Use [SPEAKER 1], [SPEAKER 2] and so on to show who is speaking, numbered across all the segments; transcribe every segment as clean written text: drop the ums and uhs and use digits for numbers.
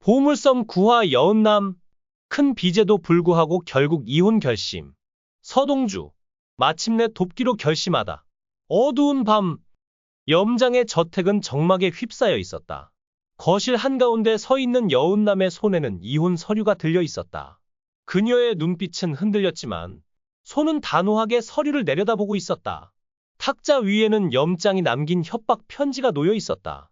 [SPEAKER 1] 보물섬 구화 여은남, 큰 빚에도 불구하고 결국 이혼 결심. 서동주, 마침내 돕기로 결심하다. 어두운 밤, 염장의 저택은 정막에 휩싸여 있었다. 거실 한가운데 서 있는 여운남의 손에는 이혼 서류가 들려 있었다. 그녀의 눈빛은 흔들렸지만 손은 단호하게 서류를 내려다보고 있었다. 탁자 위에는 염장이 남긴 협박 편지가 놓여 있었다.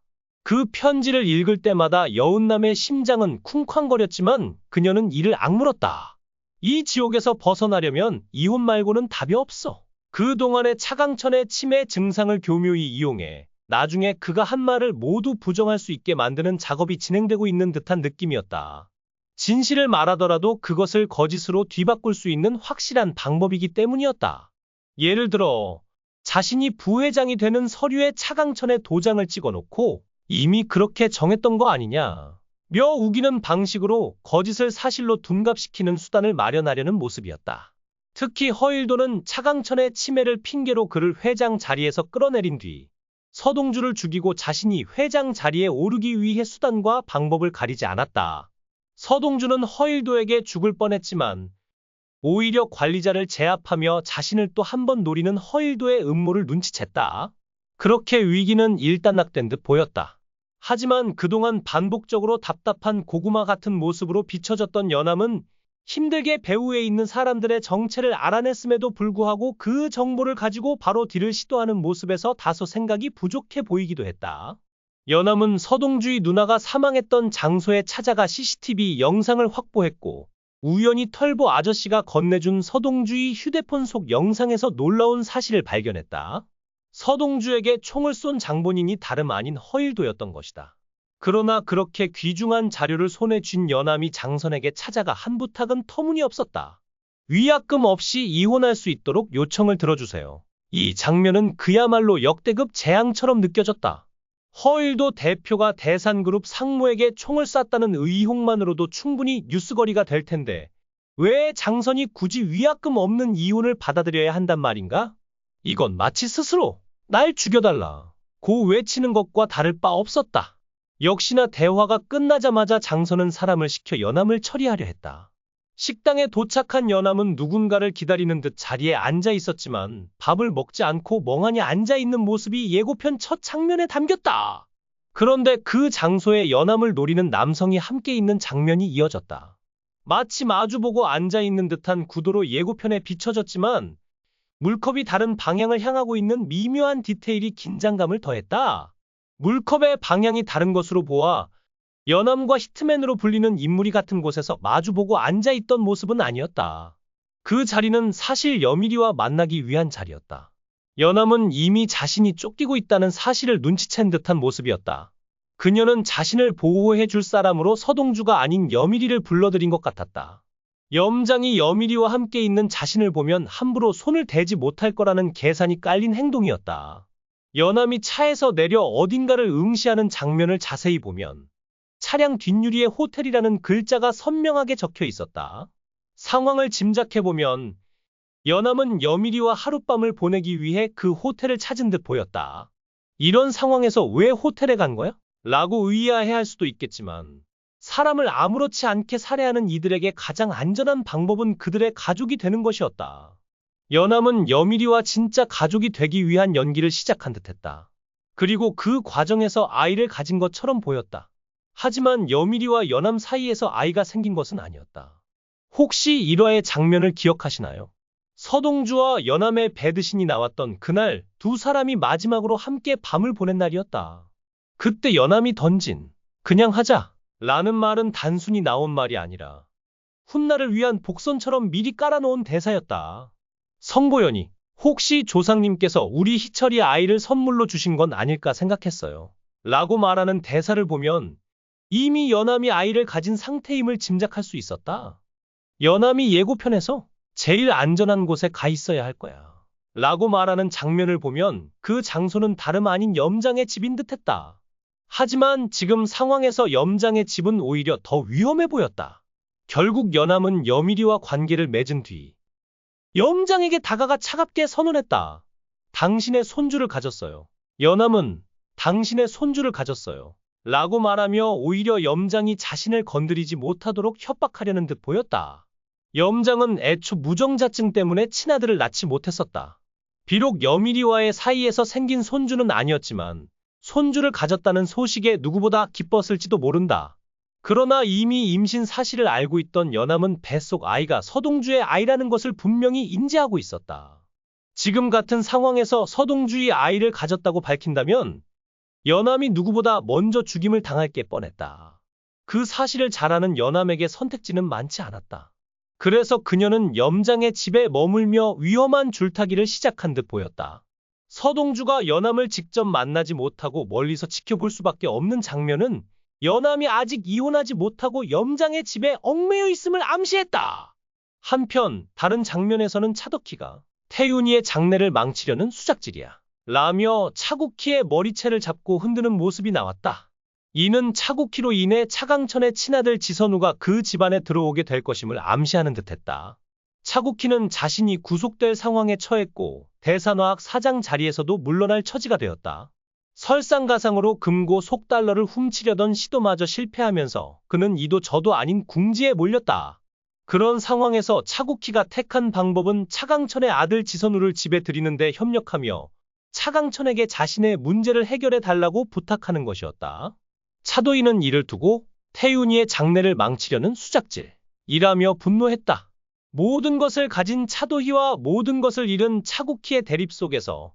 [SPEAKER 1] 그 편지를 읽을 때마다 여운남의 심장은 쿵쾅거렸지만 그녀는 이를 악물었다. 이 지옥에서 벗어나려면 이혼 말고는 답이 없어. 그동안의 차강천의 치매 증상을 교묘히 이용해 나중에 그가 한 말을 모두 부정할 수 있게 만드는 작업이 진행되고 있는 듯한 느낌이었다. 진실을 말하더라도 그것을 거짓으로 뒤바꿀 수 있는 확실한 방법이기 때문이었다. 예를 들어 자신이 부회장이 되는 서류에 차강천의 도장을 찍어놓고 이미 그렇게 정했던 거 아니냐. 며 우기는 방식으로 거짓을 사실로 둔갑시키는 수단을 마련하려는 모습이었다. 특히 허일도는 차강천의 치매를 핑계로 그를 회장 자리에서 끌어내린 뒤 서동주를 죽이고 자신이 회장 자리에 오르기 위해 수단과 방법을 가리지 않았다. 서동주는 허일도에게 죽을 뻔했지만 오히려 관리자를 제압하며 자신을 또 한 번 노리는 허일도의 음모를 눈치챘다. 그렇게 위기는 일단락된 듯 보였다. 하지만 그동안 반복적으로 답답한 고구마 같은 모습으로 비춰졌던 여남은 힘들게 배후에 있는 사람들의 정체를 알아냈음에도 불구하고 그 정보를 가지고 바로 딜을 시도하는 모습에서 다소 생각이 부족해 보이기도 했다. 여남은 서동주의 누나가 사망했던 장소에 찾아가 CCTV 영상을 확보했고 우연히 털보 아저씨가 건네준 서동주의 휴대폰 속 영상에서 놀라운 사실을 발견했다. 서동주에게 총을 쏜 장본인이 다름 아닌 허일도였던 것이다. 그러나 그렇게 귀중한 자료를 손에 쥔 여남이 장선에게 찾아가 한 부탁은 터무니없었다. 위약금 없이 이혼할 수 있도록 요청을 들어주세요. 이 장면은 그야말로 역대급 재앙처럼 느껴졌다. 허일도 대표가 대산그룹 상무에게 총을 쐈다는 의혹만으로도 충분히 뉴스거리가 될 텐데 왜 장선이 굳이 위약금 없는 이혼을 받아들여야 한단 말인가? 이건 마치 스스로 날 죽여달라 고 외치는 것과 다를 바 없었다. 역시나 대화가 끝나자마자 장선은 사람을 시켜 여남을 처리하려 했다. 식당에 도착한 여남은 누군가를 기다리는 듯 자리에 앉아 있었지만 밥을 먹지 않고 멍하니 앉아 있는 모습이 예고편 첫 장면에 담겼다. 그런데 그 장소에 여남을 노리는 남성이 함께 있는 장면이 이어졌다. 마치 마주보고 앉아 있는 듯한 구도로 예고편에 비춰졌지만 물컵이 다른 방향을 향하고 있는 미묘한 디테일이 긴장감을 더했다. 물컵의 방향이 다른 것으로 보아 여남과 히트맨으로 불리는 인물이 같은 곳에서 마주보고 앉아있던 모습은 아니었다. 그 자리는 사실 여미리와 만나기 위한 자리였다. 여남은 이미 자신이 쫓기고 있다는 사실을 눈치챈 듯한 모습이었다. 그녀는 자신을 보호해 줄 사람으로 서동주가 아닌 여미리를 불러들인 것 같았다. 염장이 여미리와 함께 있는 자신을 보면 함부로 손을 대지 못할 거라는 계산이 깔린 행동이었다. 여남이 차에서 내려 어딘가를 응시하는 장면을 자세히 보면 차량 뒷유리에 호텔이라는 글자가 선명하게 적혀 있었다. 상황을 짐작해보면 여남은 여미리와 하룻밤을 보내기 위해 그 호텔을 찾은 듯 보였다. 이런 상황에서 왜 호텔에 간 거야? 라고 의아해할 수도 있겠지만 사람을 아무렇지 않게 살해하는 이들에게 가장 안전한 방법은 그들의 가족이 되는 것이었다. 여남은 여미리와 진짜 가족이 되기 위한 연기를 시작한 듯했다. 그리고 그 과정에서 아이를 가진 것처럼 보였다. 하지만 여미리와 여남 사이에서 아이가 생긴 것은 아니었다. 혹시 1화의 장면을 기억하시나요? 서동주와 여남의 배드신이 나왔던 그날 두 사람이 마지막으로 함께 밤을 보낸 날이었다. 그때 여남이 던진 그냥 하자 라는 말은 단순히 나온 말이 아니라 훗날을 위한 복선처럼 미리 깔아놓은 대사였다. 성보연이 혹시 조상님께서 우리 희철이 아이를 선물로 주신 건 아닐까 생각했어요. 라고 말하는 대사를 보면 이미 여남이 아이를 가진 상태임을 짐작할 수 있었다. 여남이 예고편에서 제일 안전한 곳에 가 있어야 할 거야. 라고 말하는 장면을 보면 그 장소는 다름 아닌 염장의 집인 듯했다. 하지만 지금 상황에서 염장의 집은 오히려 더 위험해 보였다. 결국 여남은 여미리와 관계를 맺은 뒤 염장에게 다가가 차갑게 선언했다. 당신의 손주를 가졌어요. 여남은 당신의 손주를 가졌어요. 라고 말하며 오히려 염장이 자신을 건드리지 못하도록 협박하려는 듯 보였다. 염장은 애초 무정자증 때문에 친아들을 낳지 못했었다. 비록 여미리와의 사이에서 생긴 손주는 아니었지만 손주를 가졌다는 소식에 누구보다 기뻤을지도 모른다. 그러나 이미 임신 사실을 알고 있던 연암은 뱃속 아이가 서동주의 아이라는 것을 분명히 인지하고 있었다. 지금 같은 상황에서 서동주의 아이를 가졌다고 밝힌다면 연암이 누구보다 먼저 죽임을 당할 게 뻔했다. 그 사실을 잘 아는 연암에게 선택지는 많지 않았다. 그래서 그녀는 염장의 집에 머물며 위험한 줄타기를 시작한 듯 보였다. 서동주가 연암을 직접 만나지 못하고 멀리서 지켜볼 수밖에 없는 장면은 연암이 아직 이혼하지 못하고 염장의 집에 얽매여 있음을 암시했다. 한편 다른 장면에서는 차덕희가 태윤이의 장래를 망치려는 수작질이야 라며 차국희의 머리채를 잡고 흔드는 모습이 나왔다. 이는 차국희로 인해 차강천의 친아들 지선우가 그 집안에 들어오게 될 것임을 암시하는 듯했다. 차국희는 자신이 구속될 상황에 처했고 대산화학 사장 자리에서도 물러날 처지가 되었다. 설상가상으로 금고 속달러를 훔치려던 시도마저 실패하면서 그는 이도 저도 아닌 궁지에 몰렸다. 그런 상황에서 차국희가 택한 방법은 차강천의 아들 지선우를 집에 들이는데 협력하며 차강천에게 자신의 문제를 해결해 달라고 부탁하는 것이었다. 차도희는 이를 두고 태윤이의 장래를 망치려는 수작질이라며 분노했다. 모든 것을 가진 차도희와 모든 것을 잃은 차국희의 대립 속에서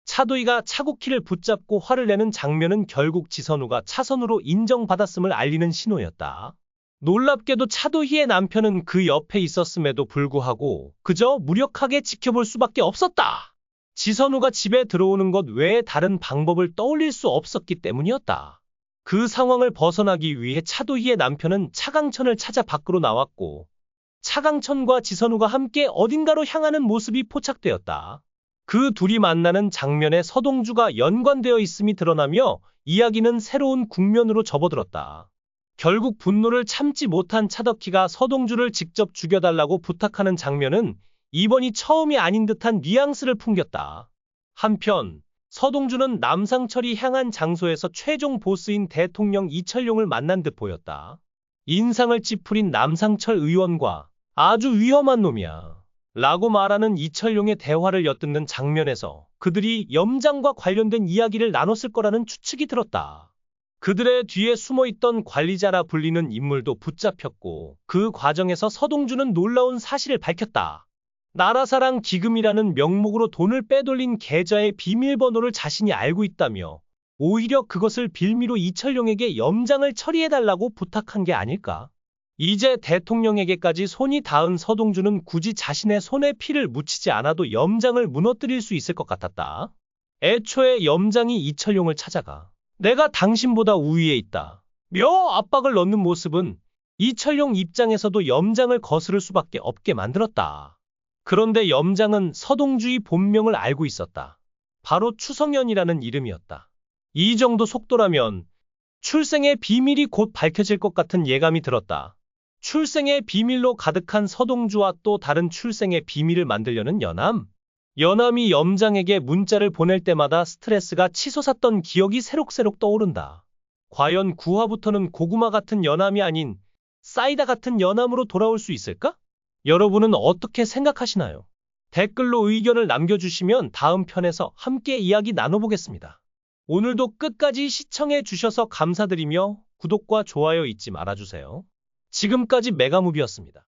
[SPEAKER 1] 차도희가 차국희를 붙잡고 화를 내는 장면은 결국 지선우가 차선우로 인정받았음을 알리는 신호였다. 놀랍게도 차도희의 남편은 그 옆에 있었음에도 불구하고 그저 무력하게 지켜볼 수밖에 없었다. 지선우가 집에 들어오는 것 외에 다른 방법을 떠올릴 수 없었기 때문이었다. 그 상황을 벗어나기 위해 차도희의 남편은 차강천을 찾아 밖으로 나왔고 차강천과 지선우가 함께 어딘가로 향하는 모습이 포착되었다. 그 둘이 만나는 장면에 서동주가 연관되어 있음이 드러나며 이야기는 새로운 국면으로 접어들었다. 결국 분노를 참지 못한 차덕희가 서동주를 직접 죽여달라고 부탁하는 장면은 이번이 처음이 아닌 듯한 뉘앙스를 풍겼다. 한편 서동주는 남상철이 향한 장소에서 최종 보스인 대통령 이철용을 만난 듯 보였다. 인상을 찌푸린 남상철 의원과 아주 위험한 놈이야 라고 말하는 이철용의 대화를 엿듣는 장면에서 그들이 염장과 관련된 이야기를 나눴을 거라는 추측이 들었다. 그들의 뒤에 숨어있던 관리자라 불리는 인물도 붙잡혔고 그 과정에서 서동주는 놀라운 사실을 밝혔다. 나라사랑 기금이라는 명목으로 돈을 빼돌린 계좌의 비밀번호를 자신이 알고 있다며 오히려 그것을 빌미로 이철용에게 염장을 처리해달라고 부탁한 게 아닐까. 이제 대통령에게까지 손이 닿은 서동주는 굳이 자신의 손에 피를 묻히지 않아도 염장을 무너뜨릴 수 있을 것 같았다. 애초에 염장이 이철용을 찾아가 내가 당신보다 우위에 있다 며 압박을 넣는 모습은 이철용 입장에서도 염장을 거스를 수밖에 없게 만들었다. 그런데 염장은 서동주의 본명을 알고 있었다. 바로 추성현이라는 이름이었다. 이 정도 속도라면 출생의 비밀이 곧 밝혀질 것 같은 예감이 들었다. 출생의 비밀로 가득한 서동주와 또 다른 출생의 비밀을 만들려는 연암. 연암이 염장에게 문자를 보낼 때마다 스트레스가 치솟았던 기억이 새록새록 떠오른다. 과연 9화부터는 고구마 같은 연암이 아닌 사이다 같은 연암으로 돌아올 수 있을까? 여러분은 어떻게 생각하시나요? 댓글로 의견을 남겨주시면 다음 편에서 함께 이야기 나눠보겠습니다. 오늘도 끝까지 시청해 주셔서 감사드리며 구독과 좋아요 잊지 말아주세요. 지금까지 메가무비였습니다.